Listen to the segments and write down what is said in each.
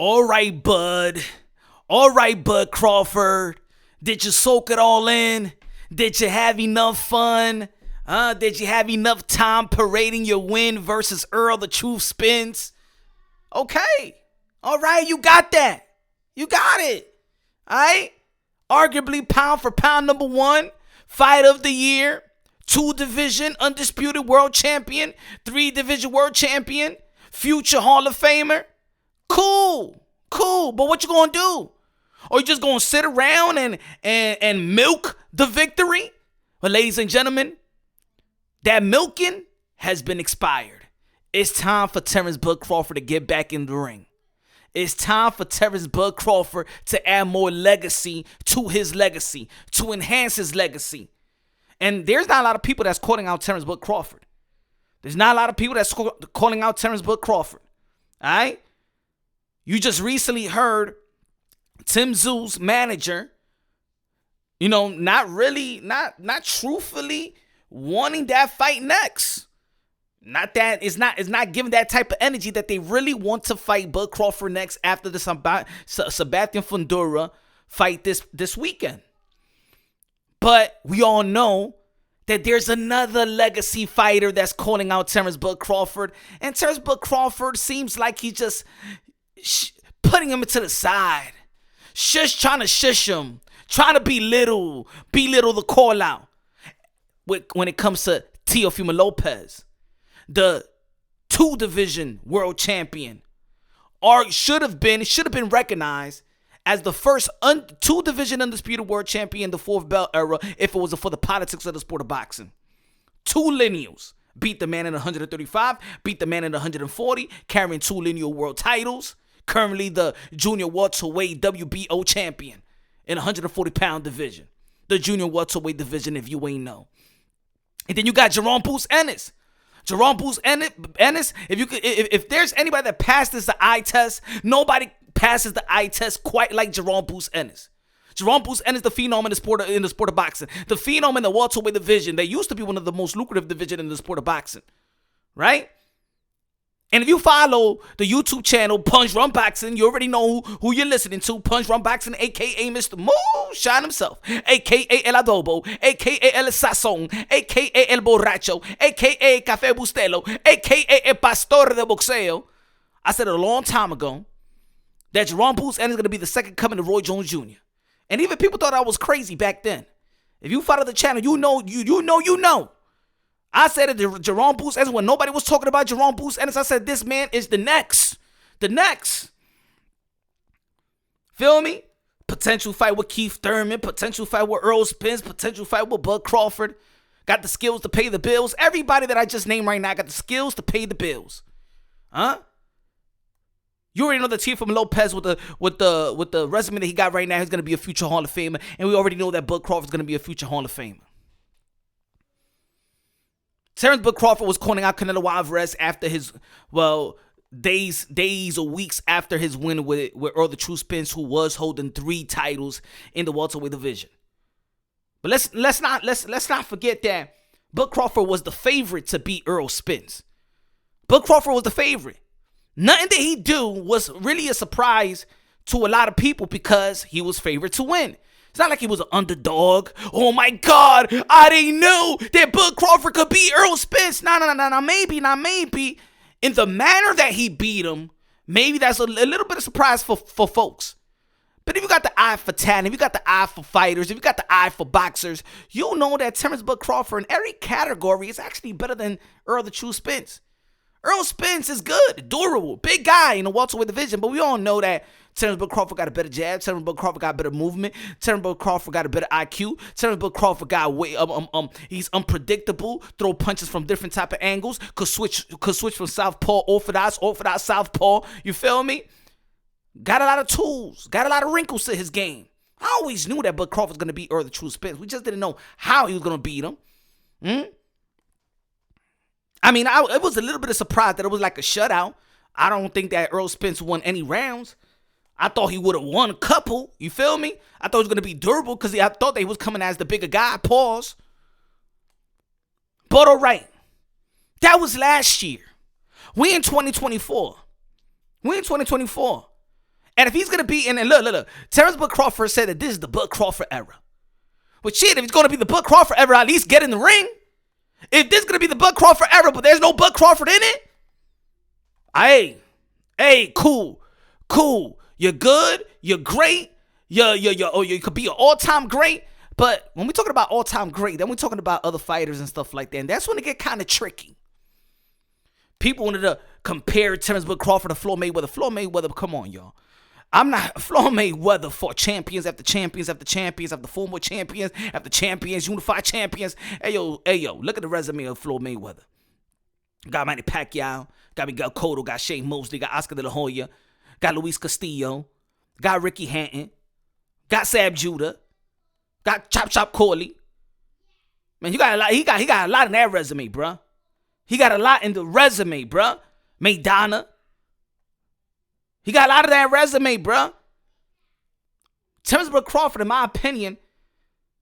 All right, Bud. All right, Bud Crawford. Did you soak it all in? Did you have enough fun? Did you have enough time parading your win versus Errol the Truth Spence? Okay. All right, you got that. You got it. All right? Arguably pound for pound number one. Fight of the year. 2-division undisputed world champion. 3-division world champion. Future Hall of Famer. Cool. But what you gonna do? Or you just gonna sit around and milk the victory? Well, ladies and gentlemen, that milking has been expired. It's time for Terence Bud Crawford to get back in the ring. It's time for Terence Bud Crawford to add more legacy to his legacy, to enhance his legacy. And there's not a lot of people that's calling out Terence Bud Crawford. There's not a lot of people that's calling out Terence Bud Crawford. All right? You just recently heard Tim Tszú's manager, not truthfully wanting that fight next. Not that it's not giving that type of energy that they really want to fight Bud Crawford next after the Sebastian Fundora fight this weekend. But we all know that there's another legacy fighter that's calling out Terence Bud Crawford, and Terence Bud Crawford seems like he's just putting him to the side, trying to shush him, trying to belittle the call out. When it comes to Teofimo Lopez, the 2-division world champion, or should have been recognized as the first 2-division undisputed world champion, the 4th belt era, if it wasn't for the politics of the sport of boxing. 2 lineals. Beat the man at 135, beat the man at 140, carrying 2 lineal world titles. Currently the junior welterweight WBO champion in 140-pound division. The junior welterweight division, if you ain't know. And then you got Jaron Ennis. Jaron Ennis, if there's anybody that passes the eye test, nobody passes the eye test quite like Jaron Ennis. Jaron Ennis, the phenom in the sport of boxing. The phenom in the welterweight division. They used to be one of the most lucrative divisions in the sport of boxing. Right? And if you follow the YouTube channel Punch Run Boxing, you already know who you're listening to. Punch Run Boxing, a.k.a. Mr. Moonshine himself, a.k.a. El Adobo, a.k.a. El Sazón, a.k.a. El Borracho, a.k.a. Café Bustelo, a.k.a. El Pastor de Boxeo. I said it a long time ago that Jaron Ennis is going to be the second coming of Roy Jones Jr. And even people thought I was crazy back then. If you follow the channel, you know. I said it to Jaron Ennis when nobody was talking about Jaron Ennis. I said, this man is the next. Feel me? Potential fight with Keith Thurman. Potential fight with Errol Spence. Potential fight with Bud Crawford. Got the skills to pay the bills. Everybody that I just named right now got the skills to pay the bills. Huh? You already know that Teofimo Lopez with the resume that he got right now, he's going to be a future Hall of Famer. And we already know that Bud Crawford's going to be a future Hall of Famer. Terence Bud Crawford was calling out Canelo Alvarez after his, days or weeks after his win with Errol the Truth Spence, who was holding 3 titles in the welterweight division. But let's not forget that Bud Crawford was the favorite to beat Errol Spence. Bud Crawford was the favorite. Nothing that he do was really a surprise to a lot of people because he was favored to win. It's not like he was an underdog. Oh my God, I didn't know that Bud Crawford could beat Errol Spence. No, maybe. In the manner that he beat him, maybe that's a little bit of surprise for folks. But if you got the eye for talent, if you got the eye for fighters, if you got the eye for boxers, you'll know that Terence Bud Crawford in every category is actually better than Errol the Truth Spence. Errol Spence is good, durable, big guy in the welterweight division, but we all know that Terence Bud Crawford got a better jab. Terence Bud Crawford got better movement. Terence Bud Crawford got a better IQ. Terence Bud Crawford got he's unpredictable. Throw punches from different type of angles. Could switch from southpaw, orthodox southpaw. You feel me? Got a lot of tools. Got a lot of wrinkles to his game. I always knew that Bud Crawford was gonna beat Errol the Truth Spence. We just didn't know how he was gonna beat him. I mean, it was a little bit of surprise that it was like a shutout. I don't think that Errol Spence won any rounds. I thought he would have won a couple. You feel me? I thought he was going to be durable because I thought that he was coming as the bigger guy. Pause. But all right. That was last year. We in 2024. And if he's going to be in, and look, Terence Bud Crawford said that this is the Bud Crawford era. But shit, if it's going to be the Bud Crawford era, at least get in the ring. If this is going to be the Bud Crawford era, but there's no Bud Crawford in it, hey, cool. You're good. You're great. You could be an all-time great. But when we're talking about all-time great, then we're talking about other fighters and stuff like that. And that's when it get kind of tricky. People wanted to compare Terence Bud Crawford to Floyd Mayweather. Floyd Mayweather, come on, y'all. Floyd Mayweather fought champions after champions after champions after former champions after champions, unified champions. Hey, yo, look at the resume of Floyd Mayweather. Got Manny Pacquiao, got Miguel Cotto, got Shane Mosley, got Oscar De La Hoya, got Luis Castillo, got Ricky Hatton, got Sab Judah, got Chop Corley. Man, you got a lot. He got a lot in that resume, bruh. He got a lot in the resume, bruh. Maidana. He got a lot of that resume, bruh. Terence Bud Crawford, in my opinion,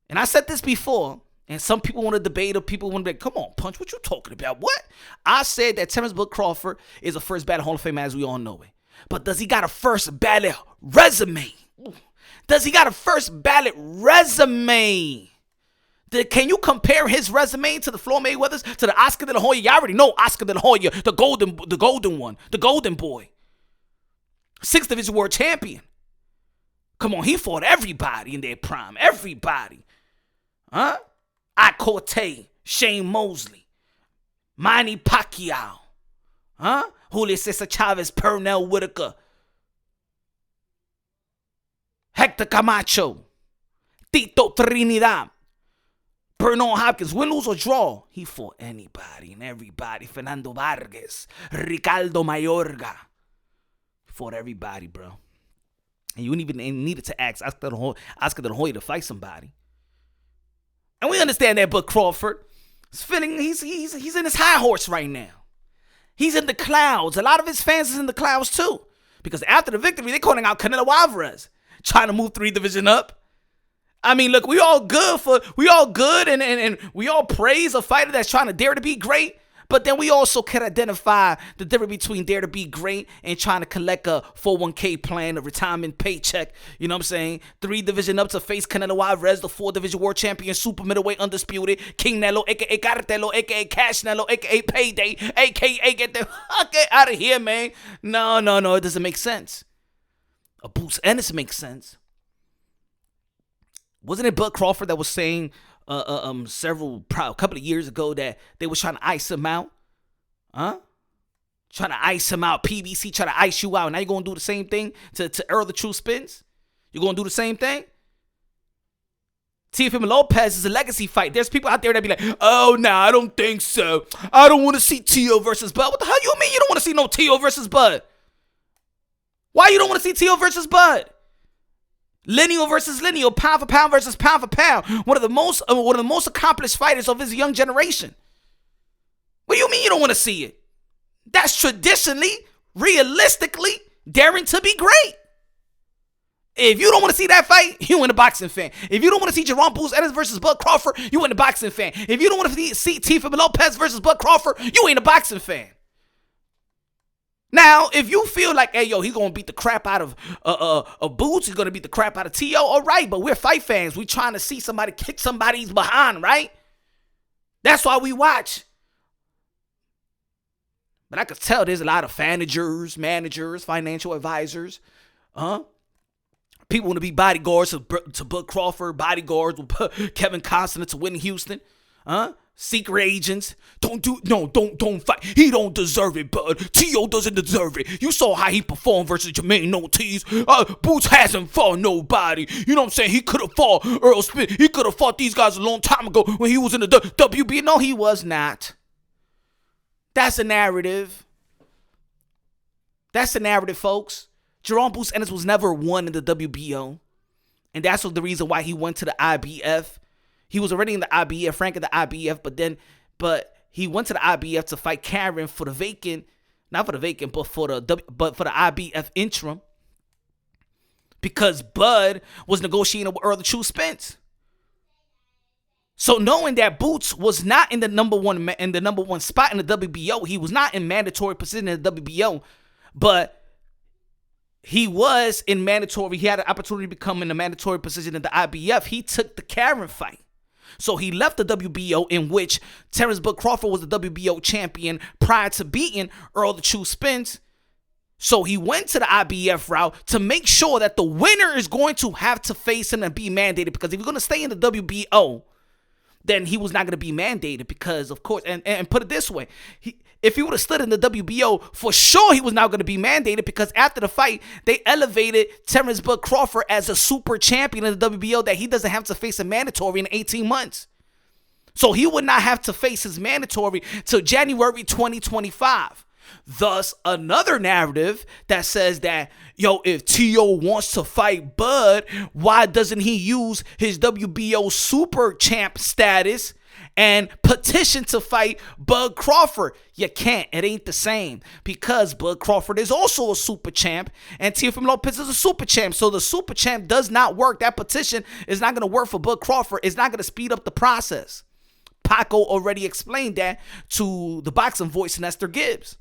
and I said this before, and some people want to debate or people want to be like, come on, Punch, what you talking about? What? I said that Terence Bud Crawford is a first ballot Hall of Fame as we all know it. But does he got a first ballot resume? Does he got a first ballot resume? Can you compare his resume to the Floyd Mayweathers, to the Oscar De La Hoya? You already know Oscar De La Hoya, the golden one, the golden boy. 6th Division World Champion. Come on, he fought everybody in their prime. Everybody. Huh? Corte, Shane Mosley, Manny Pacquiao. Huh? Julio Cesar Chavez, Pernell Whitaker, Hector Camacho, Tito Trinidad, Bernard Hopkins. Win, lose, or draw, he fought anybody and everybody. Fernando Vargas, Ricardo Mayorga. He fought everybody, bro. And you wouldn't even needed to ask Oscar De La Hoya to fight somebody. And we understand that Bud Crawford is feeling he's in his high horse right now. He's in the clouds. A lot of his fans is in the clouds too. Because after the victory, they're calling out Canelo Alvarez, trying to move 3 division up. I mean, look, we all good and we all praise a fighter that's trying to dare to be great. But then we also can identify the difference between dare to be great and trying to collect a 401k plan, a retirement paycheck. You know what I'm saying? 3 division up to face Canelo Alvarez, the 4 division world champion, super middleweight undisputed, King Nello, a.k.a. Cartelo, a.k.a. Cash Nello, a.k.a. Payday, a.k.a. get the fuck out of here, man. No, it doesn't make sense. A Boots Ennis makes sense. Wasn't it Bud Crawford that was saying a couple of years ago that they was trying to ice him out? Huh? Trying to ice him out. PBC trying to ice you out. Now you're going to do the same thing to Errol the True Spence? You're going to do the same thing? Teofimo Lopez is a legacy fight. There's people out there that be like, oh, nah, I don't think so. I don't want to see Teo versus Bud. What the hell you mean you don't want to see no Teo versus Bud? Why you don't want to see Teo versus Bud? Lineal versus Lineal, pound for pound versus pound for pound. One of the most accomplished fighters of his young generation. What do you mean you don't want to see it? That's traditionally, realistically, daring to be great. If you don't want to see that fight, you ain't a boxing fan. If you don't want to see Jaron Ennis versus Bud Crawford, you ain't a boxing fan. If you don't want to see Teofimo Lopez versus Bud Crawford, you ain't a boxing fan. Now, if you feel like, hey, yo, he's going to beat the crap out of Boots, he's going to beat the crap out of T.O., all right, but we're fight fans. We're trying to see somebody kick somebody's behind, right? That's why we watch. But I could tell there's a lot of managers, financial advisors, people want to be bodyguards to Bud Crawford, bodyguards with Kevin Costner to Whitney Houston, secret agents. Don't fight. He don't deserve it, Bud. T.O. doesn't deserve it. You saw how he performed versus Jermaine Ortiz. Boots hasn't fought nobody. You know what I'm saying? He could have fought Errol Spence. He could have fought these guys a long time ago when he was in the WB. No, he was not. That's a narrative. That's the narrative, folks. Jaron Boots Ennis was never won in the WBO. And that's the reason why he went to the IBF. He was already in the IBF, rank in the IBF, but he went to the IBF to fight Karen for the vacant, not for the vacant, but for the IBF interim, because Bud was negotiating with Errol the True Spence. So knowing that Boots was not in the number one spot in the WBO, he was not in mandatory position in the WBO, but he was in mandatory. He had an opportunity to become in a mandatory position in the IBF. He took the Karen fight. So he left the WBO, in which Terence Bud Crawford was the WBO champion prior to beating Errol the True Spence. So he went to the IBF route to make sure that the winner is going to have to face him and be mandated. Because if you're going to stay in the WBO, then he was not going to be mandated because, of course, and put it this way, if he would have stood in the WBO, for sure he was not going to be mandated, because after the fight, they elevated Terence Bud Crawford as a super champion in the WBO that he doesn't have to face a mandatory in 18 months. So he would not have to face his mandatory till January 2025. Thus, another narrative that says that, if Tio wants to fight Bud, why doesn't he use his WBO super champ status and petition to fight Bud Crawford? You can't. It ain't the same, because Bud Crawford is also a super champ and Teofimo Lopez is a super champ. So the super champ does not work. That petition is not going to work for Bud Crawford. It's not going to speed up the process. Paco already explained that to the boxing voice and Esther Gibbs,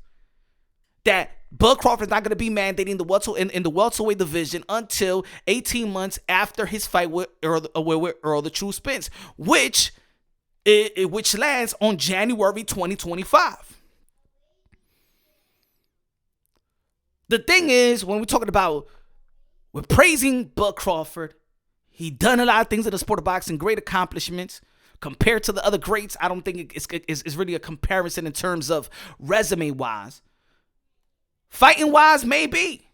that Bud Crawford is not going to be mandating in the welterweight division until 18 months after his fight with Errol the True Spence, which lands on January 2025. The thing is, when we're talking about, we're praising Bud Crawford, he done a lot of things in the sport of boxing, great accomplishments. Compared to the other greats, I don't think it's really a comparison in terms of resume-wise. Fighting-wise, maybe.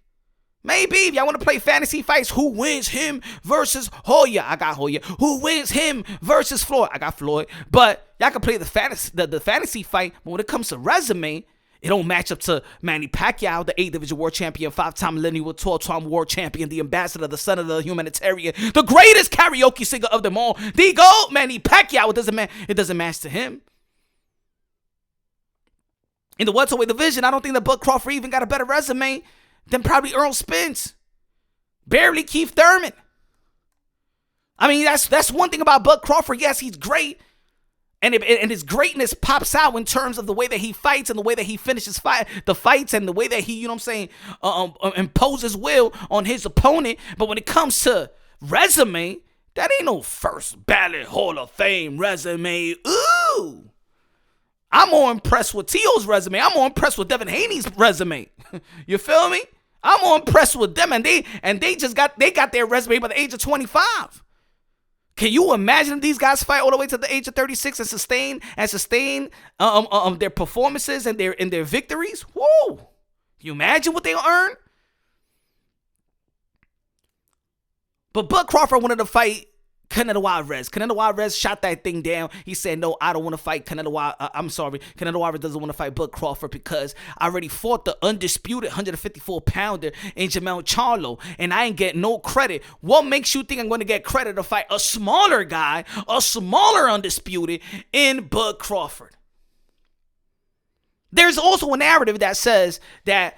If y'all want to play fantasy fights, who wins him versus Hoya? I got Hoya. Who wins him versus Floyd? I got Floyd. But y'all can play the fantasy fight, but when it comes to resume, it don't match up to Manny Pacquiao, the 8th Division World Champion, 5-time Lineal, 12-time World Champion, the ambassador, the son of the humanitarian, the greatest karaoke singer of them all, the GOAT, Manny Pacquiao. It doesn't match to him. In the welterweight division, I don't think that Bud Crawford even got a better resume than probably Errol Spence. Barely Keith Thurman. I mean, that's one thing about Bud Crawford. Yes, he's great. And his greatness pops out in terms of the way that he fights and the way that he finishes the fights and the way that he, imposes will on his opponent. But when it comes to resume, that ain't no first ballot Hall of Fame resume. Ooh. I'm more impressed with Tio's resume. I'm more impressed with Devin Haney's resume. You feel me? I'm more impressed with them, and they got their resume by the age of 25. Can you imagine these guys fight all the way to the age of 36 and sustain their performances and their victories? Whoa! Can you imagine what they'll earn? But Bud Crawford wanted to fight Canelo Alvarez. Canelo Alvarez shot that thing down. He said, no, I don't want to fight Canelo Alvarez doesn't want to fight Bud Crawford because I already fought the undisputed 154-pounder in Jamel Charlo, and I ain't get no credit. What makes you think I'm going to get credit to fight a smaller guy, a smaller undisputed, in Bud Crawford? There's also a narrative that says that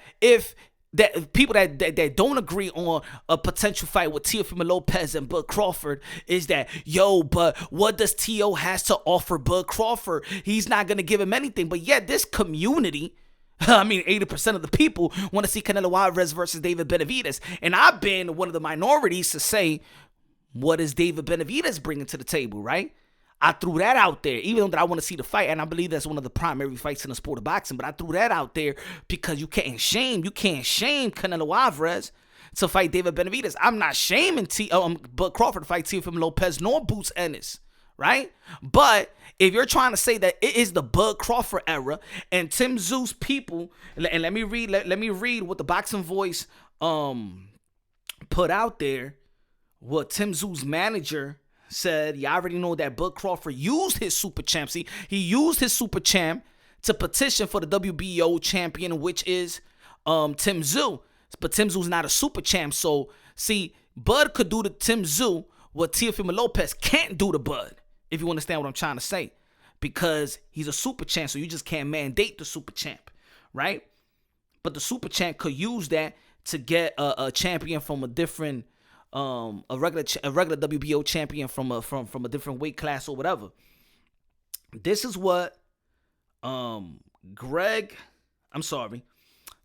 people that don't agree on a potential fight with Teofimo Lopez and Bud Crawford is that, but what does Teo has to offer Bud Crawford? He's not going to give him anything. But yet this community, 80% of the people want to see Canelo Alvarez versus David Benavidez. And I've been one of the minorities to say, what is David Benavidez bringing to the table, right? I threw that out there, even though I want to see the fight, and I believe that's one of the primary fights in the sport of boxing. But I threw that out there because you can't shame Canelo Alvarez to fight David Benavidez. I'm not shaming Bud Crawford to fight Teofimo Lopez nor Boots Ennis, right? But if you're trying to say that it is the Bud Crawford era and Tim Tszú's people, and let me read what the boxing voice put out there, what Tim Tszú's manager said. You already know that Bud Crawford used his super champ. See, he used his super champ to petition for the WBO champion, which is Tim Tszú. But Tim Tszú's not a super champ. So, see, Bud could do to Tim Tszú what Teofimo Lopez can't do to Bud, if you understand what I'm trying to say. Because he's a super champ, so you just can't mandate the super champ, right? But the super champ could use that to get a champion from a different a regular WBO champion from a different weight class or whatever. This is what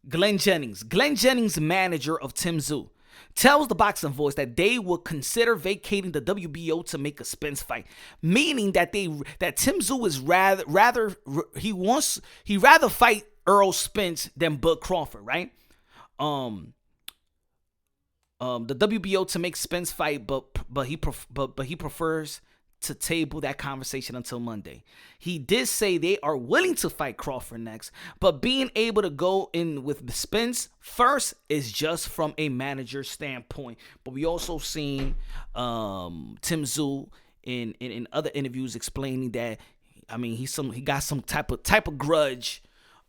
Glenn Jennings, manager of Tim Tszyu, tells the Boxing Voice that they will consider vacating the WBO to make a Spence fight, meaning that Tim Tszyu is rather fight Errol Spence than Bud Crawford, right? The WBO to make Spence fight, but he prefers to table that conversation until Monday. He did say they are willing to fight Crawford next, but being able to go in with Spence first is just from a manager standpoint. But we also seen Tim Tszyu in other interviews explaining that, I mean, he got some type of grudge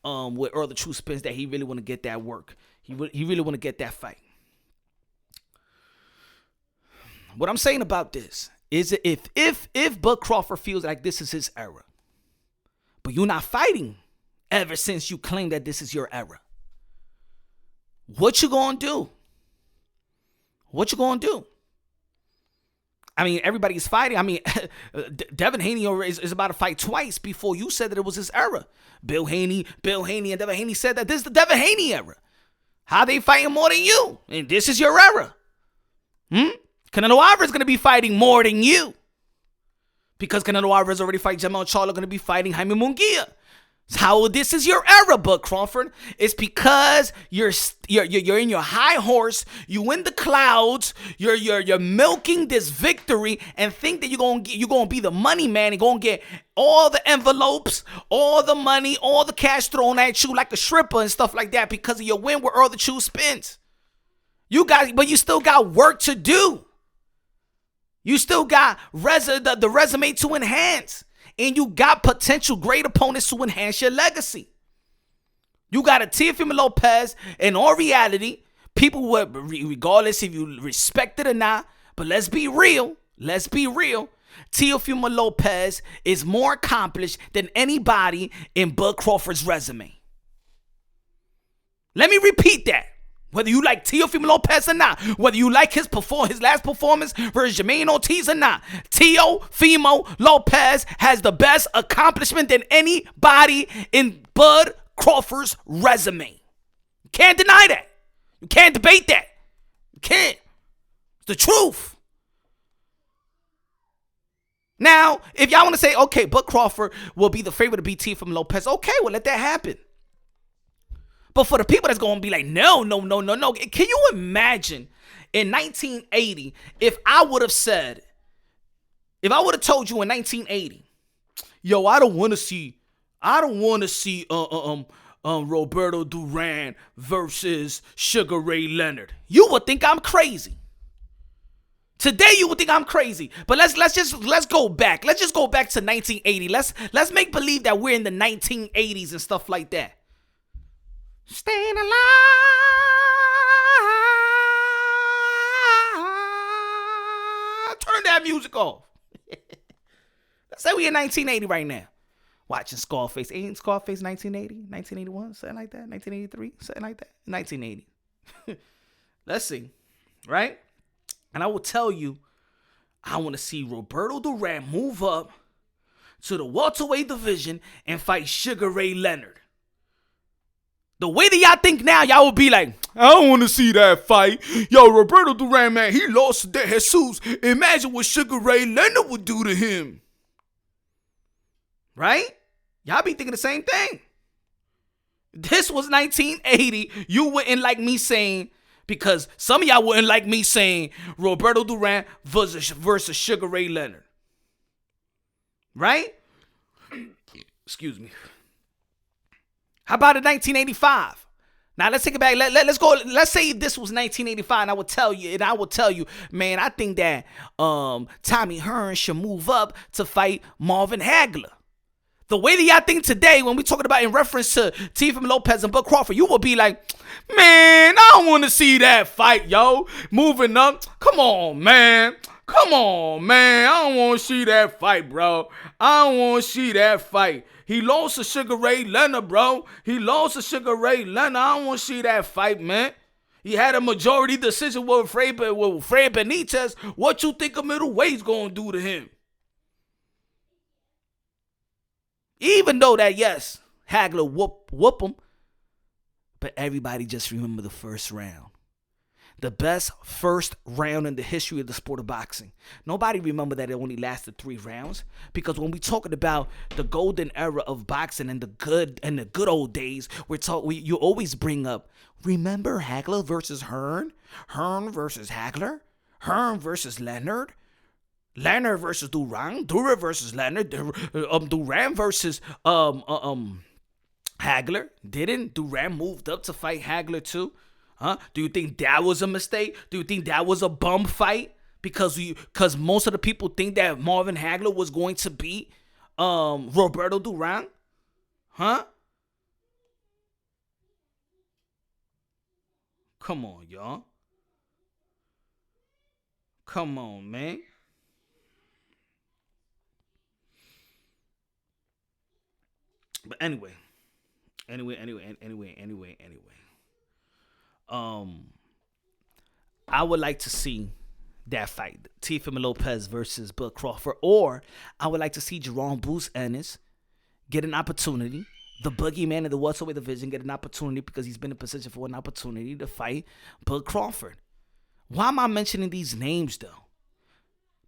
with Errol the True Spence, that he really want to get that work. He really want to get that fight. What I'm saying about this is, if Bud Crawford feels like this is his era, but you're not fighting ever since you claim that this is your era, what you gonna do? What you gonna do? I mean, everybody's fighting. I mean, Devin Haney is about to fight twice before you said that it was his era. Bill Haney and Devin Haney said that this is the Devin Haney era. How they fighting more than you? And this is your era. Canelo Alvarez is going to be fighting more than you, because Canelo Alvarez already fight Jamal Charlo, going to be fighting Jaime Munguia. How this is your era, Bud Crawford? It's because you're in your high horse. You in the clouds. You're milking this victory and think that you're gonna be the money man and gonna get all the envelopes, all the money, all the cash thrown at you like a stripper and stuff like that because of your win with Errol the True Spence. But you still got work to do. You still got the resume to enhance. And you got potential great opponents to enhance your legacy. You got a Teofimo Lopez, in all reality, people would, regardless if you respect it or not, but let's be real. Teofimo Lopez is more accomplished than anybody in Bud Crawford's resume. Let me repeat that. Whether you like Teofimo Lopez or not, whether you like his last performance versus Jermaine Ortiz or not, Teofimo Lopez has the best accomplishment than anybody in Bud Crawford's resume. You can't deny that. You can't debate that. You can't. It's the truth. Now, if y'all want to say, okay, Bud Crawford will be the favorite to beat Teofimo Lopez, okay, well, let that happen. But for the people that's going to be like, no. Can you imagine in 1980 if I would have told you in 1980, yo, I don't want to see Roberto Duran versus Sugar Ray Leonard. You would think I'm crazy. Today you would think I'm crazy. But let's go back. Let's just go back to 1980. Let's make believe that we're in the 1980s and stuff like that. Staying alive. Turn that music off. Let's say we in 1980 right now. Watching Scarface. Ain't Scarface 1980? 1981? Something like that? 1983? Something like that? 1980. Let's see. Right? And I will tell you, I want to see Roberto Duran move up to the welterweight division and fight Sugar Ray Leonard. The way that y'all think now, y'all will be like, I don't want to see that fight. Yo, Roberto Duran, man, he lost to De Jesus. Imagine what Sugar Ray Leonard would do to him. Right? Y'all be thinking the same thing. This was 1980. You wouldn't like me saying, because some of y'all wouldn't like me saying Roberto Duran versus Sugar Ray Leonard. Right? Excuse me. How about in 1985? Now let's take it back. Let's go. Let's say this was 1985, and I will tell you, man, I think that Tommy Hearns should move up to fight Marvin Hagler. The way that y'all think today, when we talking about in reference to Teofimo Lopez and Bud Crawford, you will be like, man, I don't want to see that fight, yo. Moving up. Come on, man. I don't want to see that fight, bro. I don't want to see that fight. He lost to Sugar Ray Leonard, bro. I don't want to see that fight, man. He had a majority decision with Fred Benitez. What you think a middleweight's going to do to him? Even though that, yes, Hagler whoop him. But everybody just remember the first round. The best first round in the history of the sport of boxing. Nobody remember that it only lasted 3 rounds. Because when we talking about the golden era of boxing and the good old days, you always bring up, remember Hagler versus Hearn? Hearn versus Hagler? Hearn versus Leonard? Leonard versus Duran? Duran versus Leonard? Duran versus Hagler? Didn't Duran moved up to fight Hagler too? Huh? Do you think that was a mistake? Do you think that was a bum fight? Because most of the people think that Marvin Hagler was going to beat Roberto Duran? Huh? Come on, y'all. Come on, man. But anyway. I would like to see that fight, Teofimo Lopez versus Bud Crawford, or I would like to see Jaron Ennis get an opportunity, the boogeyman in the welterweight division get an opportunity because he's been in position for an opportunity to fight Bud Crawford. Why am I mentioning these names though?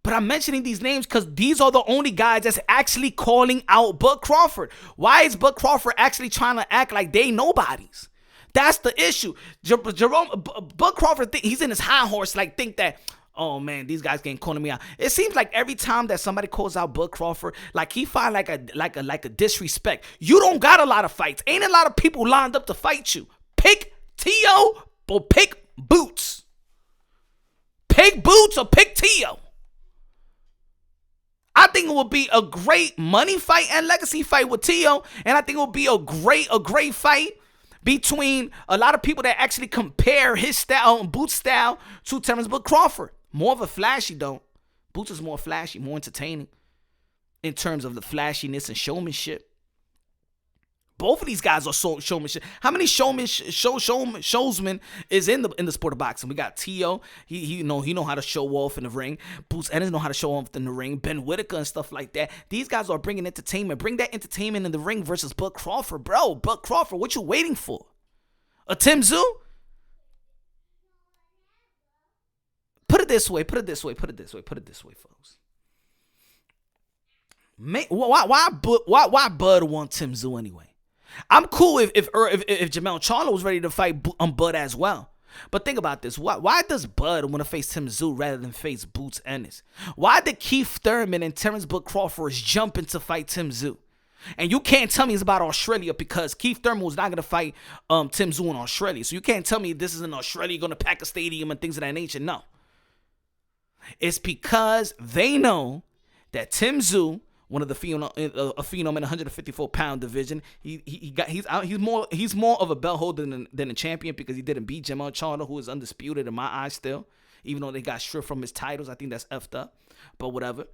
But I'm mentioning these names because these are the only guys that's actually calling out Bud Crawford. Why is Bud Crawford actually trying to act like they nobodies? That's the issue. Bud Crawford, he's in his high horse, think that, oh man, these guys can't call me out. It seems like every time that somebody calls out Bud Crawford, he find like a disrespect. You don't got a lot of fights. Ain't a lot of people lined up to fight you. Pick Tio or pick Boots. Pick Boots or pick Tio. I think it will be a great money fight and legacy fight with Tio, and I think it will be a great fight between a lot of people that actually compare his style, Boots' style, to Terence Bud Crawford. More of a flashy though. Boots is more flashy, more entertaining in terms of the flashiness and showmanship. Both of these guys are showmanship. How many showsmen is in the sport of boxing? We got Tio. He know how to show off in the ring. Boots Ennis know how to show off in the ring. Ben Whitaker and stuff like that. These guys are bringing entertainment. Bring that entertainment in the ring versus Bud Crawford, bro. Bud Crawford, what you waiting for? A Tim Tszyu? Put it this way, folks. Why Bud want Tim Tszyu anyway? I'm cool if Jermell Charlo was ready to fight Bud as well. But think about this. Why does Bud want to face Tim Tszyu rather than face Boots Ennis? Why did Keith Thurman and Terence Bud Crawford jump in to fight Tim Tszyu? And you can't tell me it's about Australia because Keith Thurman was not going to fight Tim Tszyu in Australia. So you can't tell me this is in Australia, going to pack a stadium and things of that nature. No. It's because they know that Tim Tszyu, one of the phenom in the 154-pound division. He's more of a belt holder than a champion because he didn't beat Jermell Charlo, who is undisputed in my eyes still, even though they got stripped from his titles. I think that's effed up, but whatever.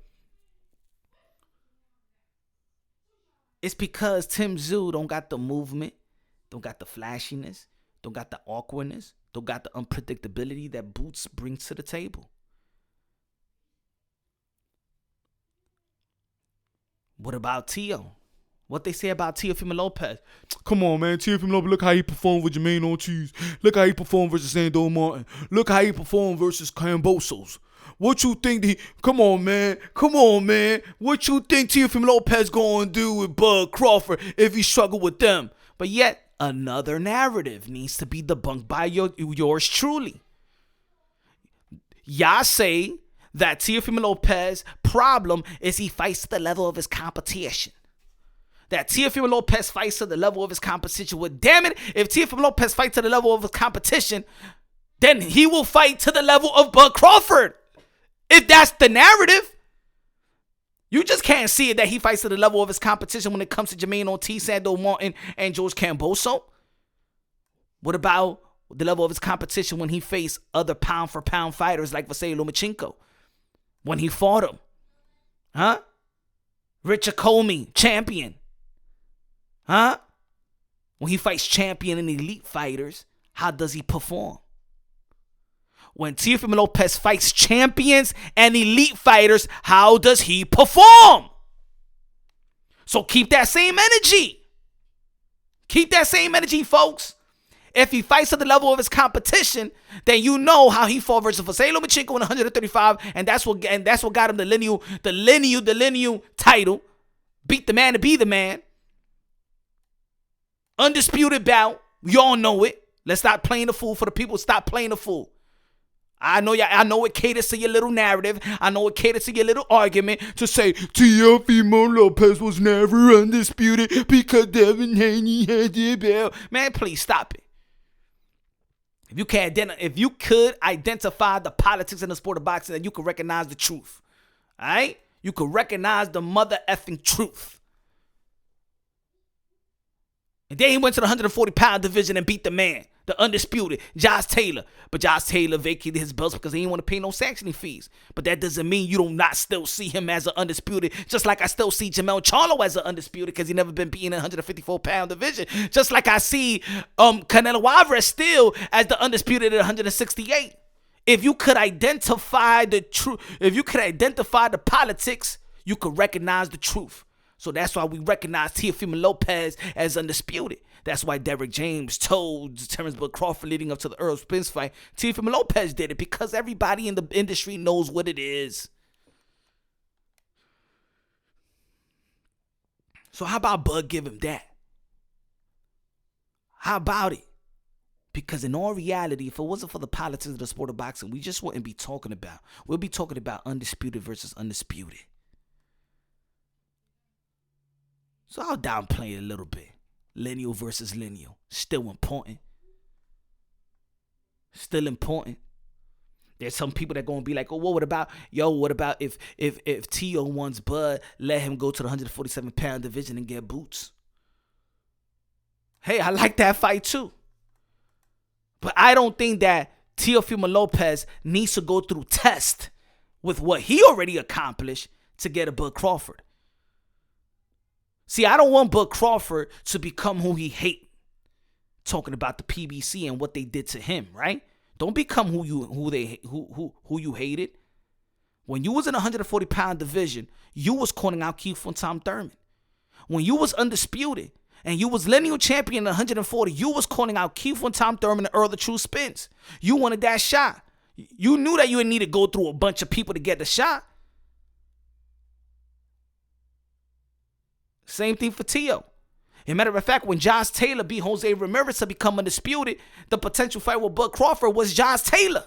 It's because Tim Tszyu don't got the movement, don't got the flashiness, don't got the awkwardness, don't got the unpredictability that Boots brings to the table. What about Tio? What they say about Teofimo Lopez? Come on, man. Teofimo Lopez, look how he performed with Jermaine Ortiz. Look how he performed versus Sando Martin. Look how he performed versus Cambosos. What you think come on, man. What you think Teofimo Lopez going to do with Bud Crawford if he struggle with them? But yet, another narrative needs to be debunked by yours truly. Y'all say that Teofimo Lopez problem is he fights to the level of his competition. That Teofimo Lopez fights to the level of his competition. Well, damn it, if Teofimo Lopez fights to the level of his competition, then he will fight to the level of Bud Crawford. If that's the narrative, you just can't see it that he fights to the level of his competition when it comes to Jermaine Ortiz, Sando Martin, and George Camboso. What about the level of his competition when he faced other pound-for-pound fighters like Vasily Lomachenko? When he fought him. Huh? Richard Comey, champion. Huh? When he fights champion and elite fighters, how does he perform? When Teofimo Lopez fights champions and elite fighters, how does he perform? So keep that same energy. Keep that same energy, folks. If he fights at the level of his competition, then you know how he fought versus Vasily Lomachenko in 135, and that's what got him the lineal title. Beat the man to be the man. Undisputed bout. Y'all know it. Let's stop playing the fool for the people. Stop playing the fool. I know it caters to your little narrative. I know it caters to your little argument to say Teofimo Lopez was never undisputed because Devin Haney had the belt. Man, please stop it. If you could identify the politics in the sport of boxing, then you could recognize the truth. All right? You could recognize the mother effing truth. And then he went to the 140-pound division and beat the man, the undisputed, Josh Taylor. But Josh Taylor vacated his belts because he didn't want to pay no sanctioning fees. But that doesn't mean you do not still see him as an undisputed, just like I still see Jamel Charlo as an undisputed because he never been beaten in a 154-pound division. Just like I see Canelo Alvarez still as the undisputed at 168. If you could identify the truth, if you could identify the politics, you could recognize the truth. So that's why we recognize Teofimo Lopez as undisputed. That's why Derrick James told Terence Bud Crawford leading up to the Errol Spence fight, Teofimo Lopez did it because everybody in the industry knows what it is. So how about Bud give him that? How about it? Because in all reality, if it wasn't for the politics of the sport of boxing, we just wouldn't be talking about. We'll be talking about undisputed versus undisputed. So I'll downplay it a little bit. Lineal versus lineal. Still important. Still important. There's some people that are going to be like, oh, what about if Tio wants Bud, let him go to the 147-pound division and get boots? Hey, I like that fight too. But I don't think that Teofimo Lopez needs to go through test with what he already accomplished to get a Bud Crawford. See, I don't want Bud Crawford to become who he hate. Talking about the PBC and what they did to him, right? Don't become who you hated. When you was in a 140-pound division, you was calling out Keith from Tom Thurman. When you was undisputed and you was lineal champion at 140, you was calling out Keith from Tom Thurman and Errol the True Spence. You wanted that shot. You knew that you didn't need to go through a bunch of people to get the shot. Same thing for Tio. As a matter of fact, when Josh Taylor beat Jose Ramirez to become undisputed, the potential fight with Bud Crawford was Josh Taylor.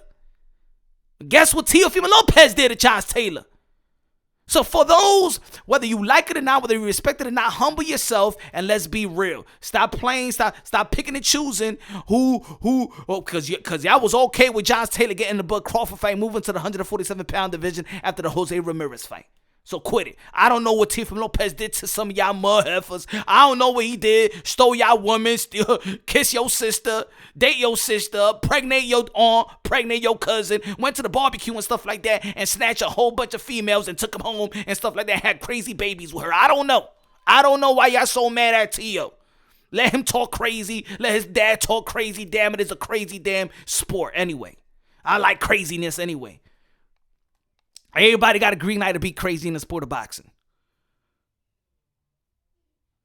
Guess what Teofimo Lopez did to Josh Taylor? So for those, whether you like it or not, whether you respect it or not, humble yourself and let's be real. Stop playing, stop picking and choosing because y'all was okay with Josh Taylor getting the Bud Crawford fight, moving to the 147-pound division after the Jose Ramirez fight. So quit it. I don't know what Teofimo Lopez did to some of y'all mud heifers. I don't know what he did. Stole y'all women, kiss your sister, date your sister, pregnate your aunt, pregnate your cousin, went to the barbecue and stuff like that, and snatched a whole bunch of females and took them home and stuff like that, had crazy babies with her. I don't know. I don't know why y'all so mad at Tio. Let him talk crazy. Let his dad talk crazy. Damn it, it's a crazy damn sport anyway. I like craziness anyway. Everybody got a green light to be crazy in the sport of boxing.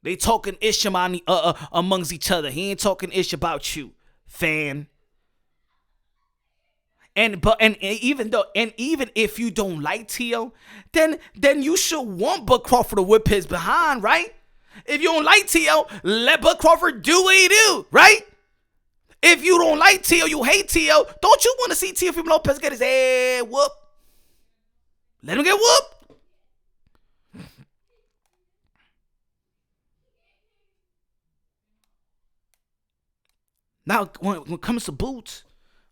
They talking ish amongst each other. He ain't talking ish about you, fan. And even if you don't like Tio, then you should want Bud Crawford to whip his behind, right? If you don't like Tio, let Bud Crawford do what he do, right? If you don't like Tio, you hate Tio, don't you want to see Teofimo Lopez get his head whooped? Let him get whooped. Now, when it comes to boots,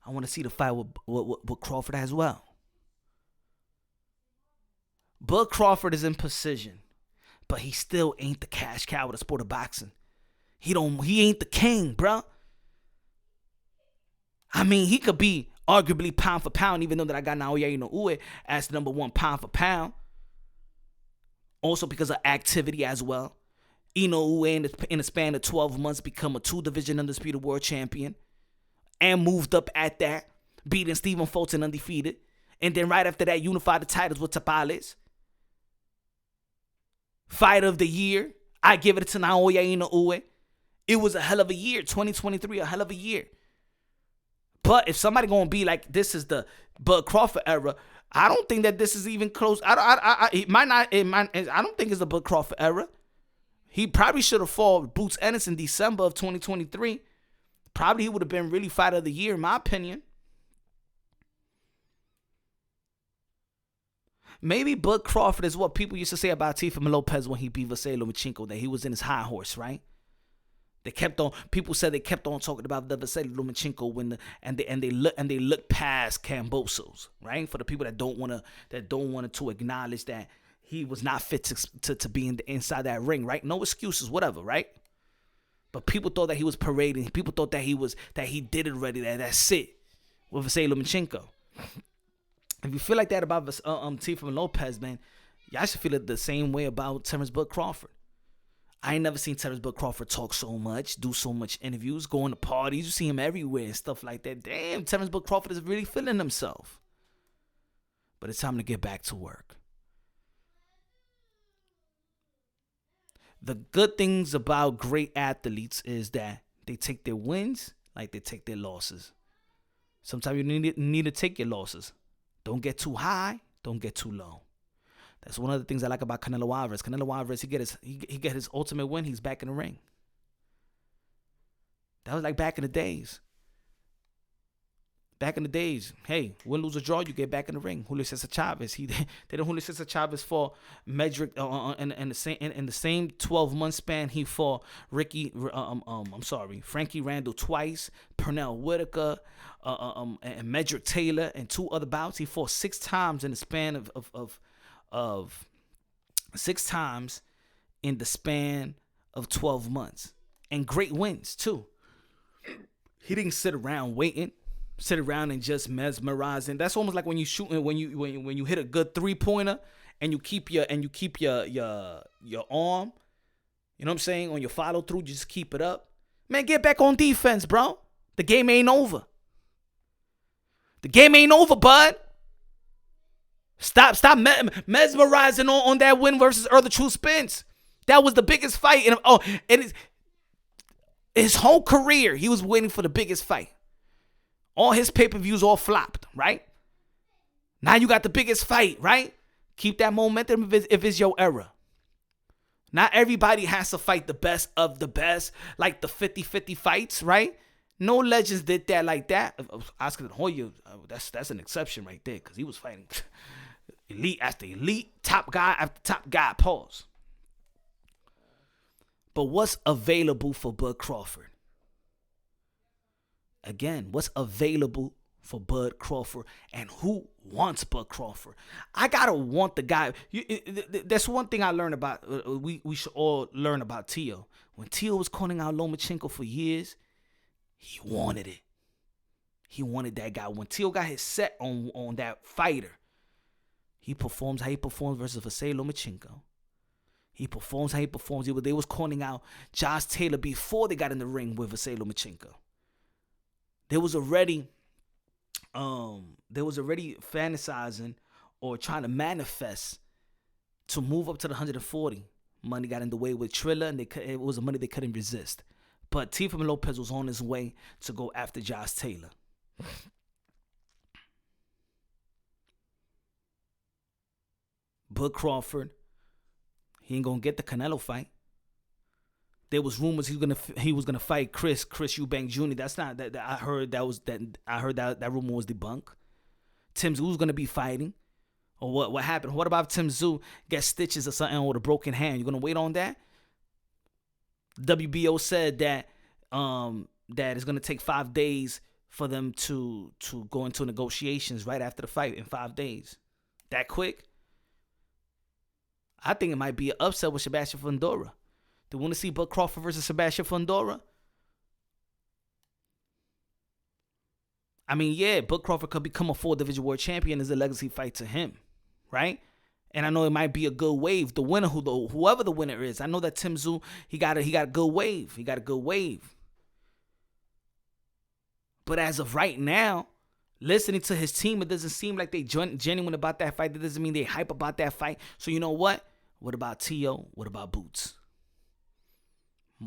I want to see the fight with Crawford as well. Bud Crawford is in position, but he still ain't the cash cow of the sport of boxing. He ain't the king, bro. I mean, he could be arguably pound for pound, even though that I got Naoya Inoue as the number one pound for pound. Also because of activity as well. Inoue in a span of 12 months become a 2-division undisputed world champion. And moved up at that, beating Stephen Fulton undefeated. And then right after that, unified the titles with Tapales. Fight of the year, I give it to Naoya Inoue. It was a hell of a year. 2023, a hell of a year. But if somebody gonna be like, this is the Bud Crawford era, I don't think that this is even close. It might not. I don't think it's the Bud Crawford era. He probably should have fought Boots Ennis in December of 2023. Probably he would have been really fighter of the year, in my opinion. Maybe Bud Crawford is what people used to say about Teofimo Lopez when he beat Vasily Lomachenko, that he was in his high horse, right? People said they kept on talking about the Vasily Lomachenko and they look past Kambosos, right? For the people that don't want to acknowledge that he was not fit to be inside that ring, right? No excuses, whatever, right? But people thought that he was parading. People thought that he did it already. That's it with Vasily Lomachenko. If you feel like that about Teofimo Lopez, man, y'all should feel it the same way about Terence Bud Crawford. I ain't never seen Terence Bud Crawford talk so much, do so much interviews, going to parties. You see him everywhere and stuff like that. Damn, Terence Bud Crawford is really feeling himself. But it's time to get back to work. The good things about great athletes is that they take their wins like they take their losses. Sometimes you need to take your losses. Don't get too high. Don't get too low. That's one of the things I like about Canelo Alvarez. Canelo Alvarez, he get his ultimate win. He's back in the ring. That was like back in the days. Back in the days, hey, win, lose, or draw, you get back in the ring. Julio Cesar Chavez, Julio Cesar Chavez fought Medrick in the same 12-month span. He fought Frankie Randall twice, Pernell Whitaker, and Medrick Taylor, and 2 other bouts. He fought 6 times in the span of 6 times in the span of 12 months, and great wins too. He didn't sit around and just mesmerizing. That's almost like when you shoot, when you hit a good 3-pointer and you keep your arm, you know what I'm saying, on your follow through, just keep it up. Man, get back on defense, bro. The game ain't over. The game ain't over, bud. Stop mesmerizing on that win versus Errol True Spence. That was the biggest fight. And his whole career, he was waiting for the biggest fight. All his pay-per-views all flopped, right? Now you got the biggest fight, right? Keep that momentum if it's your era. Not everybody has to fight the best of the best, like the 50-50 fights, right? No legends did that like that. Oscar De La Hoya, that's an exception right there, because he was fighting elite after elite, top guy after top guy, pause. But what's available for Bud Crawford? Again, what's available for Bud Crawford, and who wants Bud Crawford? I gotta want the guy. That's one thing I learned about. We should all learn about Teo. When Teo was calling out Lomachenko for years, he wanted it. He wanted that guy. When Teo got his set on that fighter, he performs how he performs versus Vasily Lomachenko. He performs how he performs. They was calling out Josh Taylor before they got in the ring with Vasily Lomachenko. There was already fantasizing or trying to manifest to move up to the 140. Money got in the way with Triller, and it was a money they couldn't resist. But Teofimo Lopez was on his way to go after Josh Taylor. Bud Crawford, he ain't gonna get the Canelo fight. There was rumors he was gonna fight Chris Eubank Jr. That's not that I heard that rumor was debunked. Tim Tszú's gonna be fighting. Or what happened? What about if Tim Tszú gets stitches or something with a broken hand? You gonna wait on that? WBO said that it's gonna take 5 days for them to go into negotiations right after the fight in 5 days. That quick? I think it might be an upset with Sebastian Fundora. They want to see Bud Crawford versus Sebastian Fundora? I mean, yeah, Bud Crawford could become a 4-division world champion as a legacy fight to him, right? And I know it might be a good wave. The winner, whoever the winner is, I know that Tim Tszú, he got a good wave. He got a good wave. But as of right now, listening to his team, it doesn't seem like they genuine about that fight. That doesn't mean they hype about that fight. So you know what? What about Teo? What about Boots?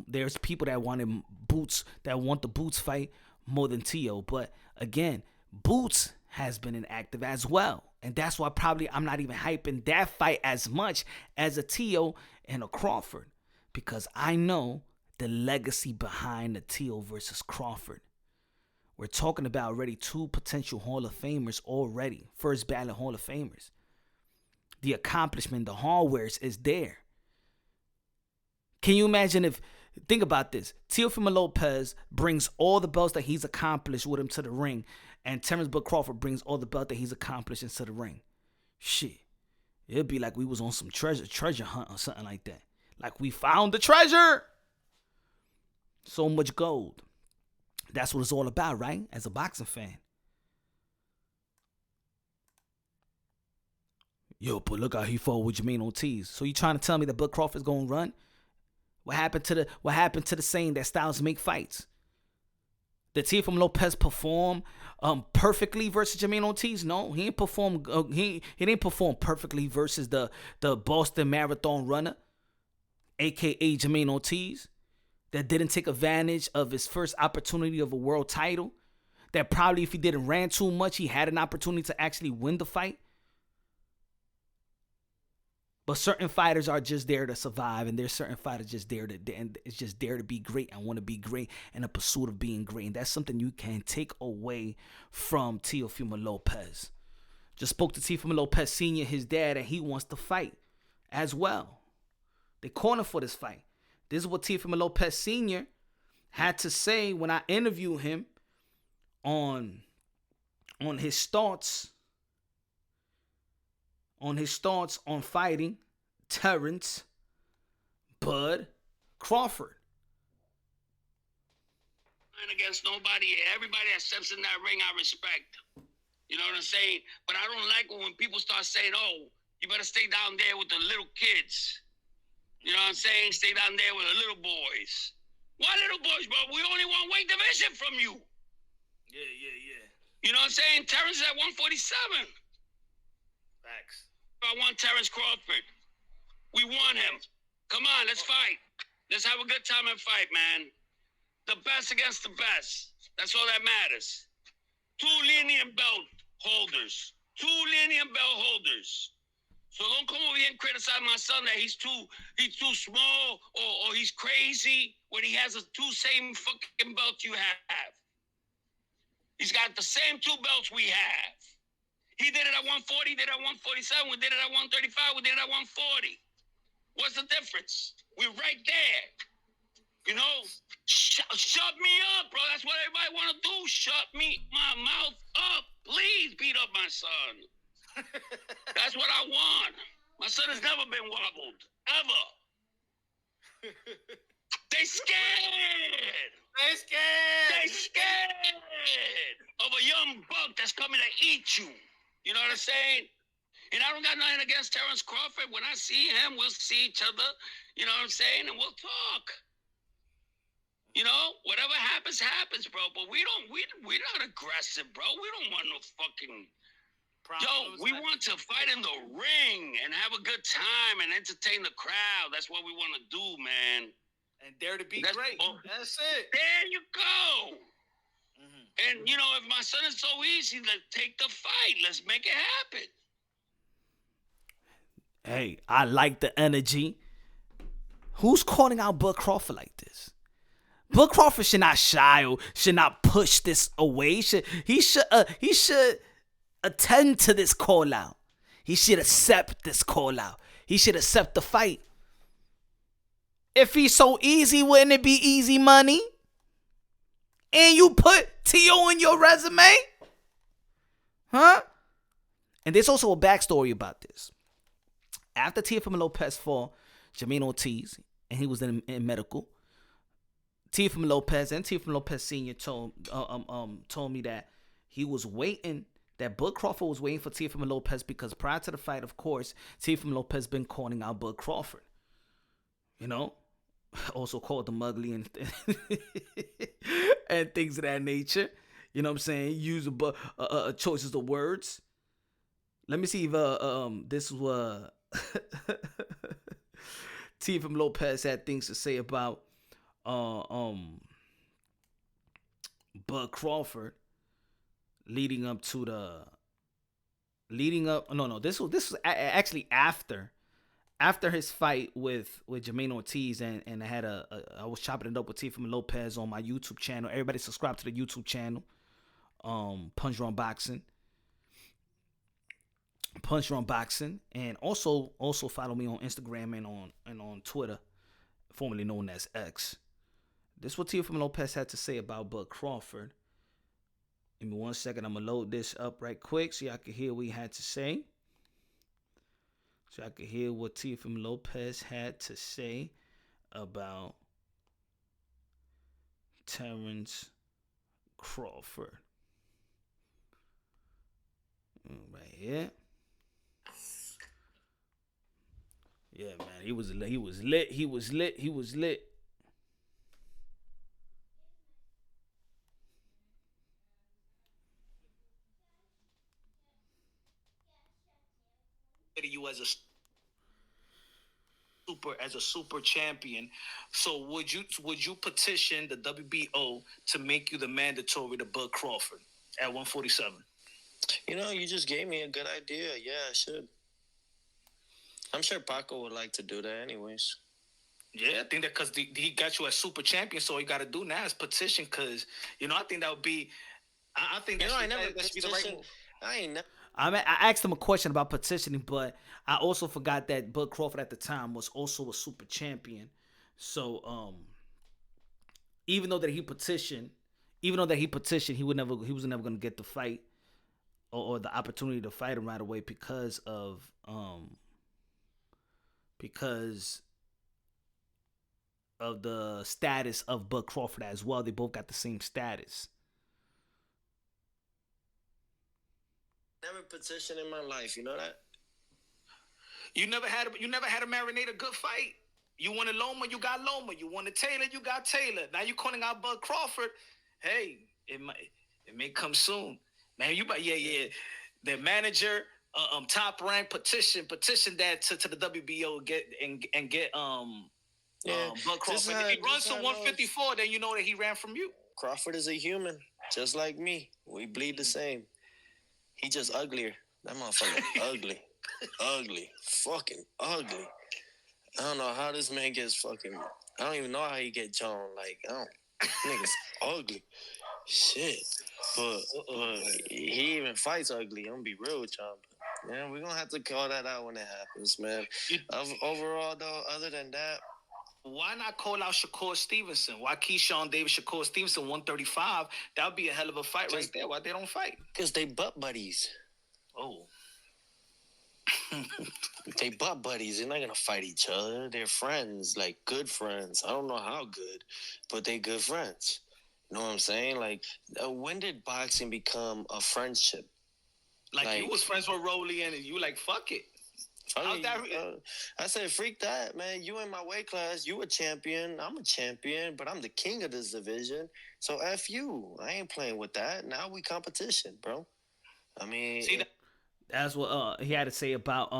There's people that want the Boots fight more than Teo. But again, Boots has been inactive as well. And that's why probably I'm not even hyping that fight as much as a Teo and a Crawford. Because I know the legacy behind the Teo versus Crawford. We're talking about already 2 potential Hall of Famers already. First ballot Hall of Famers. The accomplishment, the hardwares is there. Can you imagine if, think about this, Teofimo Lopez brings all the belts that he's accomplished with him to the ring, and Terence Bud Crawford brings all the belts that he's accomplished into the ring. Shit. It'd be like we was on some treasure hunt or something like that. Like we found the treasure. So much gold. That's what it's all about, right? As a boxing fan. Yo, but look how he fought with Jermaine Ortiz. So you trying to tell me that Bud Crawford's gonna run? What happened to the saying that styles make fights? Did Teofimo Lopez perform perfectly versus Jermaine Ortiz? No, he didn't perform. He didn't perform perfectly versus the Boston Marathon runner, aka Jermaine Ortiz, that didn't take advantage of his first opportunity of a world title. That probably if he didn't ran too much, he had an opportunity to actually win the fight. But certain fighters are just there to survive, and there's certain fighters just there it's just there to be great and want to be great in a pursuit of being great. And that's something you can take away from Teofimo Lopez. Just spoke to Teofimo Lopez Sr., his dad, and he wants to fight as well. They calling for this fight. This is what Teofimo Lopez Sr. had to say when I interviewed him on his thoughts on fighting Terence Bud Crawford. And against nobody, everybody that steps in that ring, I respect. You know what I'm saying? But I don't like when people start saying, "Oh, you better stay down there with the little kids." You know what I'm saying? Stay down there with the little boys. What little boys, bro? We only want weight division from you. Yeah. You know what I'm saying? Terence is at 147. Facts. I want Terence Crawford. We want him. Come on, let's fight. Let's have a good time and fight, man. The best against the best. That's all that matters. 2 Lineal belt holders. 2 Lineal belt holders. So don't come over here and criticize my son that he's too small or he's crazy when he has the 2 same fucking belts you have. He's got the same 2 belts we have. He did it at 140, did it at 147, we did it at 135, we did it at 140. What's the difference? We're right there. You know, shut me up, bro. That's what everybody want to do. Shut my mouth up. Please beat up my son. That's what I want. My son has never been wobbled. Ever. They scared. They scared of a young buck that's coming to eat you. You know what I'm saying? And I don't got nothing against Terence Crawford. When I see him, we'll see each other. You know what I'm saying? And we'll talk. You know, whatever happens, happens, bro. But we're not aggressive, bro. We don't want no fucking. We want to fight in the ring and have a good time and entertain the crowd. That's what we want to do, man. And dare to be great. That's it. There you go. Mm-hmm. And, you know, if my son is so easy, let's take the fight. Let's make it happen. Hey, I like the energy. Who's calling out Bud Crawford like this? Bud Crawford should not shy or should not push this away. He should attend to this call out. He should accept this call out. He should accept the fight. If he's so easy, wouldn't it be easy money? And you put T.O. in your resume? Huh? And there's also a backstory about this. After Teofimo Lopez fought Jermaine Ortiz, and he was in medical, Teofimo Lopez and Teofimo Lopez Sr. told me that he was waiting, that Bud Crawford was waiting for Teofimo Lopez because prior to the fight, of course, Teofimo Lopez been calling out Bud Crawford. You know? Also called him ugly and and things of that nature. You know what I'm saying? Use choices of words. Let me see if this was Teofimo Lopez had things to say about uh um Bud Crawford leading up to the leading up no this was actually after his fight with Jermaine Ortiz, and I had I was chopping it up with Teofimo Lopez on my YouTube channel. Everybody subscribe to the YouTube channel. Punch Drunk Boxing. Punch Drunk Boxing, and also follow me on Instagram and on Twitter, formerly known as X. This is what Teofimo Lopez had to say about Bud Crawford. Give me 1 second. I'm gonna load this up right quick so y'all can hear what he had to say. So I could hear what Teofimo Lopez had to say about Terence Crawford. Right here. Yeah, man, he was lit. You as a super champion. So would you petition the WBO to make you the mandatory to Bud Crawford at 147? You just gave me a good idea. Yeah, I should. I'm sure Paco would like to do that anyways. Yeah, I think that because he got you as super champion, so all you got to do now is petition. Because I think that would be. I think that should be the right move. I asked him a question about petitioning, but I also forgot that Bud Crawford at the time was also a super champion. So even though he petitioned, he was never going to get the fight or the opportunity to fight him right away because of the status of Bud Crawford as well. They both got the same status. Never petitioned in my life, you know that? You never had a marinate a good fight. You wanted Loma, you got Loma. You wanted Taylor, you got Taylor. Now you calling out Bud Crawford. Hey, it may come soon. Man, yeah. The manager, top rank petition that to the WBO get Bud Crawford. If he runs to 154, then you know that he ran from you. Crawford is a human, just like me. We bleed the same. He just uglier. That motherfucker ugly. Ugly. Fucking ugly. I don't know how this man gets fucking... I don't even know how he get John. Like, nigga's ugly. Shit. But he even fights ugly. I'm gonna be real with y'all. Yeah, we're gonna have to call that out when it happens, man. Overall, though, other than that... Why not call out Shakur Stevenson? Why Keyshawn Davis, Shakur Stevenson, 135? That would be a hell of a fight right there. Why they don't fight? Because they butt buddies. Oh. They butt buddies. They're not going to fight each other. They're friends, like good friends. I don't know how good, but they good friends. You know what I'm saying? Like, when did boxing become a friendship? Like you was friends with Rolly and you like, fuck it. I said, freak that, man. You in my weight class. You a champion. I'm a champion, but I'm the king of this division. So F you. I ain't playing with that. Now we competition, bro. I mean... See, that's what he had to say about,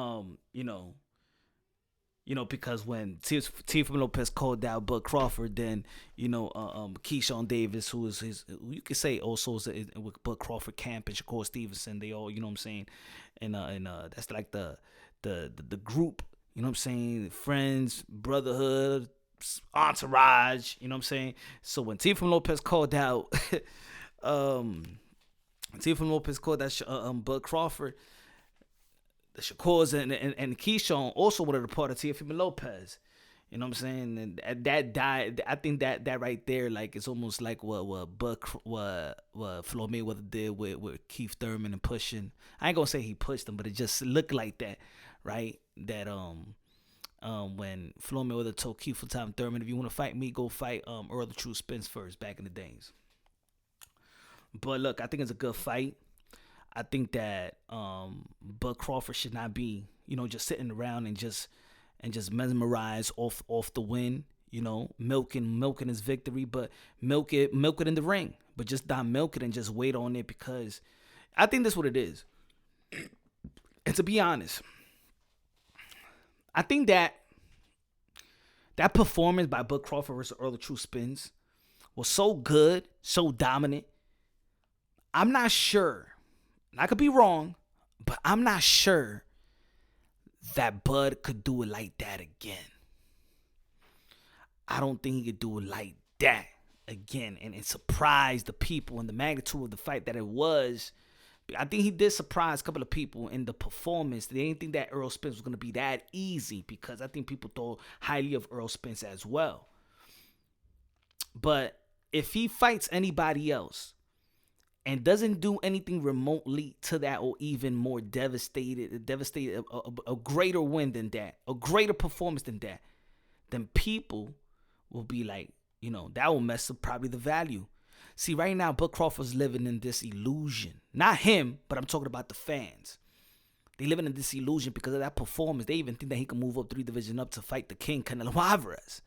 because when Teofimo Lopez called out Bud Crawford, then, Keyshawn Davis, who is you could say also is with Bud Crawford camp, and Shakur Stevenson, they all, you know what I'm saying? And that's like the group, you know what I'm saying? Friends, brotherhood, entourage, you know what I'm saying? So when Teofimo Lopez called out, Bud Crawford, the Shakurs and Keyshawn also wanted a part of Teofimo Lopez. You know what I'm saying? And that died. I think that right there, like, it's almost like what Floyd Mayweather did with Keith Thurman and pushing. I ain't gonna say he pushed him, but it just looked like that, right? That when Floyd Mayweather told Keith Thurman, if you want to fight me, go fight Errol the True Spence first, back in the days. But look, I think it's a good fight. I think that Bud Crawford should not be, just sitting around and just mesmerized off the win, milking his victory, but milk it in the ring, but just not milk it and just wait on it, because I think that's what it is. And to be honest, I think that That performance by Bud Crawford versus Errol True Spence was so good, so dominant. I'm not sure. I could be wrong, but I'm not sure that Bud could do it like that again. I don't think he could do it like that again and surprise the people and the magnitude of the fight that it was. I think he did surprise a couple of people in the performance. They didn't think that Errol Spence was going to be that easy because I think people thought highly of Errol Spence as well. But if he fights anybody else and doesn't do anything remotely to that or even more devastated, a greater win than that, a greater performance than that, then people will be like, that will mess up probably the value. See, right now, Bud Crawford's living in this illusion. Not him, but I'm talking about the fans. They living in this illusion because of that performance. They even think that he can move up 3 divisions up to fight the King, Canelo Alvarez.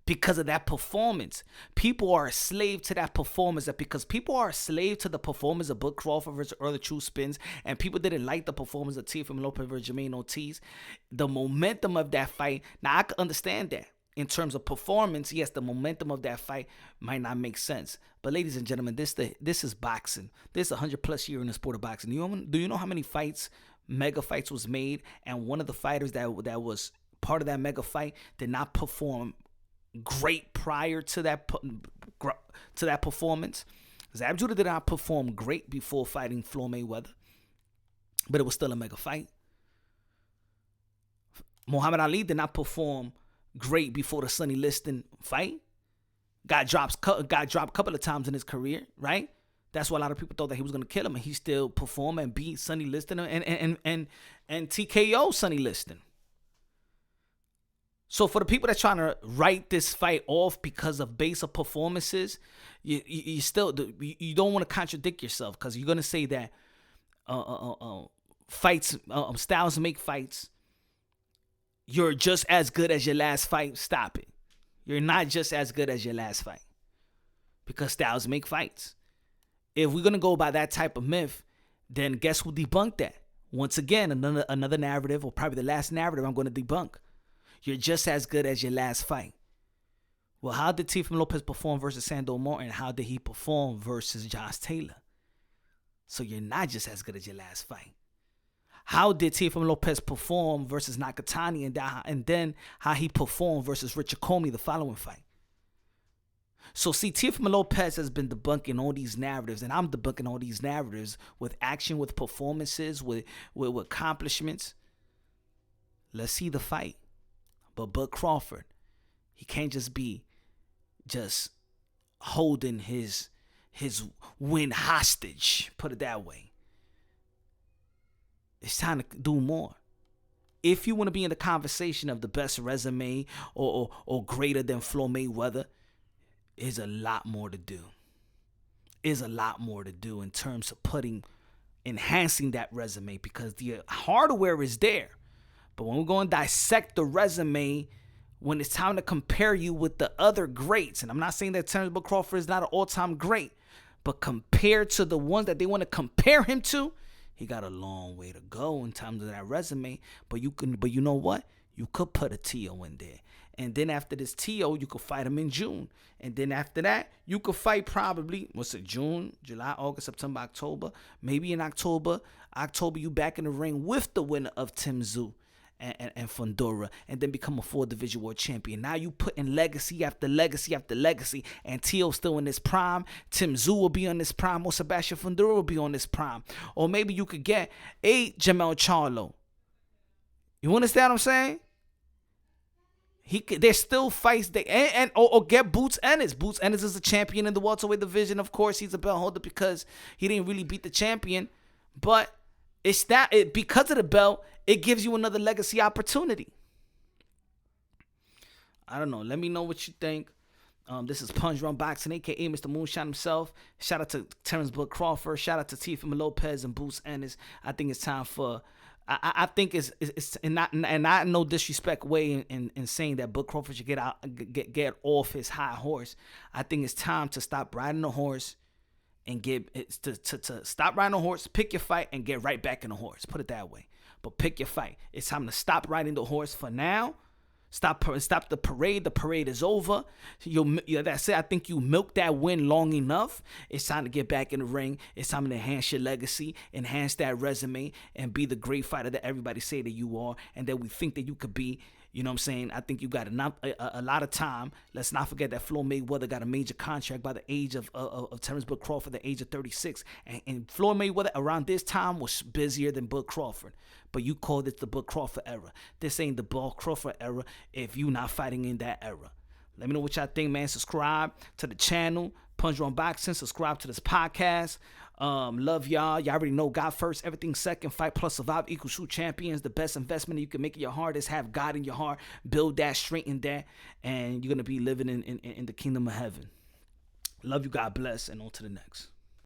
Because of that performance. People are a slave to that performance. Because people are a slave to the performance of Bud Crawford versus Errol True Spence, and people didn't like the performance of Teofimo Lopez versus Jermaine Ortiz, the momentum of that fight, now I can understand that. In terms of performance, yes, the momentum of that fight might not make sense. But ladies and gentlemen, this is boxing. This is 100+ year in the sport of boxing. Do you know how many fights, mega fights was made, and one of the fighters that was part of that mega fight did not perform great prior to that performance? Zab Judah did not perform great before fighting Floyd Mayweather, but it was still a mega fight. Muhammad Ali did not perform great before the Sonny Liston fight. Got dropped a couple of times in his career, right? That's why a lot of people thought that he was going to kill him, and he still performed and beat Sonny Liston and TKO Sonny Liston. So for the people that's trying to write this fight off because of base of performances, you still you don't want to contradict yourself, because you're going to say that fights, styles make fights. You're just as good as your last fight. Stop it. You're not just as good as your last fight, because styles make fights. If we're going to go by that type of myth, then guess who debunked that? Once again, another narrative, or probably the last narrative I'm going to debunk. You're just as good as your last fight. Well, how did Teofimo Lopez perform versus Sandor Martin? How did he perform versus Josh Taylor? So you're not just as good as your last fight. How did Teofimo Lopez perform versus Nakatani, and then how he performed versus Richard Comey the following fight? So see, Teofimo Lopez has been debunking all these narratives, and I'm debunking all these narratives with action, with performances, with accomplishments. Let's see the fight. But Bud Crawford, he can't just be holding his win hostage, put it that way. It's time to do more. If you want to be in the conversation of the best resume or greater than Floyd Mayweather, there's a lot more to do. There's a lot more to do in terms of enhancing that resume, because the hardware is there. But when we're going to dissect the resume, when it's time to compare you with the other greats, and I'm not saying that Terence Bud Crawford is not an all-time great, but compared to the ones that they want to compare him to, he got a long way to go in terms of that resume. But you know what? You could put a TO in there. And then after this TO, you could fight him in June. And then after that, you could fight probably, June, July, August, September, October. Maybe in October, you back in the ring with the winner of Tim Tszyu and Fundora, and then become a 4-division world champion. Now you put in legacy after legacy after legacy, and Tio's still in his prime. Tim Tszyu will be on his prime, or Sebastian Fundora will be on his prime. Or maybe you could get a Jamel Charlo. You understand what I'm saying? There's still fights or get Boots Ennis. Boots Ennis is a champion in the welterweight division. Of course, he's a belt holder because he didn't really beat the champion, but because of the belt, it gives you another legacy opportunity. I don't know. Let me know what you think. This is Punch Run Boxing, a.k.a. Mr. Moonshine himself. Shout out to Terence Bud Crawford. Shout out to Teofimo Lopez and Boots Ennis. I think it's time for... I think it's not no disrespect way in saying that Bud Crawford should get off his high horse. I think it's time to stop riding the horse and to stop riding the horse, pick your fight, and get right back in the horse. Put it that way. But pick your fight. It's time to stop riding the horse for now. Stop the parade. The parade is over. That's it. I think you milked that win long enough. It's time to get back in the ring. It's time to enhance your legacy, enhance that resume, and be the great fighter that everybody say that you are and that we think that you could be. You know what I'm saying? I think you got a lot of time. Let's not forget that Floyd Mayweather got a major contract by the age of Terence Bud Crawford, the age of 36. And Floyd Mayweather around this time was busier than Bud Crawford. But you called it the Bud Crawford era. This ain't the Bud Crawford era if you not fighting in that era. Let me know what y'all think, man. Subscribe to the channel, Punch Drunk Boxing. Subscribe to this podcast. Love y'all. Y'all already know God first, everything second. Fight plus survive equals true champions. The best investment you can make in your heart is have God in your heart. Build that, straighten that, and you're gonna be living in the kingdom of heaven. Love you. God bless, and on to the next.